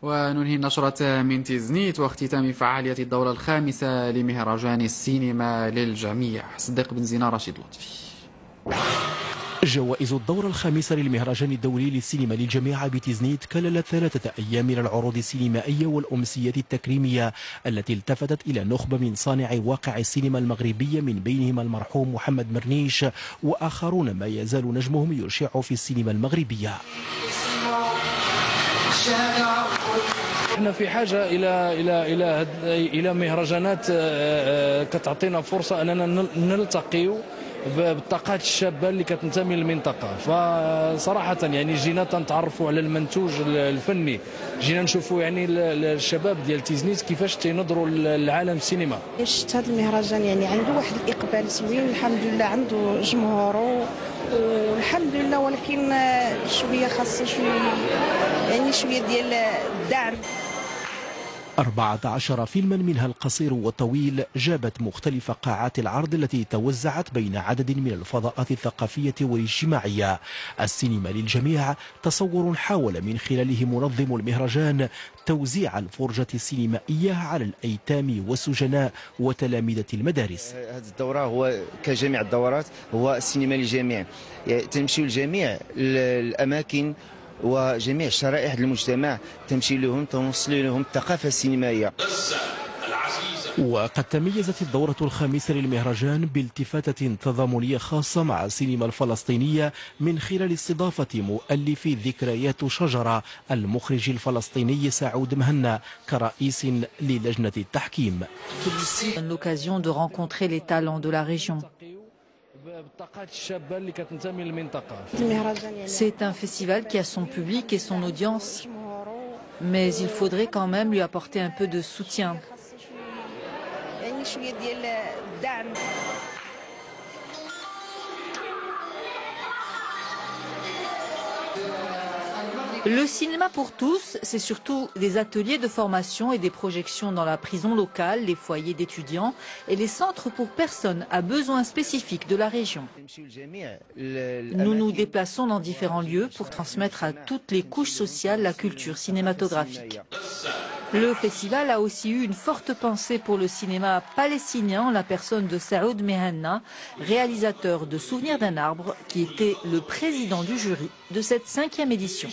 وننهي النشرة من تيزنيت واختتام فعالية الدورة الخامسة لمهرجان السينما للجميع. صديق بن زينة، رشيد لطفي. جوائز الدورة الخامسة للمهرجان الدولي للسينما للجميع بتيزنيت كللت 3 أيام من العروض السينمائية والأمسية التكريمية التي التفتت إلى نخبة من صانع واقع السينما المغربية، من بينهم المرحوم محمد مرنيش وآخرون ما يزال نجمهم يشع في السينما المغربية. احنا في حاجه الى مهرجانات كتعطينا فرصه اننا نلتقيو بالطاقات الشابه اللي كتنتمي للمنطقه. فصراحه يعني جينا تنتعرفوا على المنتوج الفني، جينا نشوفوا يعني الشباب ديال تيزنيت كيفاش تينظروا لعالم السينما. شفت هذا المهرجان يعني عنده واحد الاقبال زوين، الحمد لله عنده جمهوره والحمد لله، ولكن شويه خاصه شويه ديال الدعم. 14 فيلما منها القصير والطويل جابت مختلف قاعات العرض التي توزعت بين عدد من الفضاءات الثقافية والاجتماعية. السينما للجميع تصور حاول من خلاله منظم المهرجان توزيع الفرجة السينمائية على الأيتام والسجناء وتلامذة المدارس. هذه الدورة هو كجميع الدورات هو السينما للجميع، يعني تمشي لجميع الأماكن وجميع شرائح المجتمع، تمشي لهم توصل لهم الثقافة السينمائية. وقد تميزت الدورة الخامسة للمهرجان بالتفاتة تضامنية خاصة مع السينما الفلسطينية من خلال استضافة مؤلف ذكريات شجرة المخرج الفلسطيني سعود مهنا كرئيس للجنة التحكيم. C'est un festival qui a son public et son audience, mais il faudrait quand même lui apporter un peu de soutien. Le cinéma pour tous, c'est surtout des ateliers de formation et des projections dans la prison locale, les foyers d'étudiants et les centres pour personnes à besoins spécifiques de la région. Nous nous déplaçons dans différents lieux pour transmettre à toutes les couches sociales la culture cinématographique. Le festival a aussi eu une forte pensée pour le cinéma palestinien en la personne de Saoud Mehanna, réalisateur de Souvenirs d'un arbre, qui était le président du jury de cette 5e édition.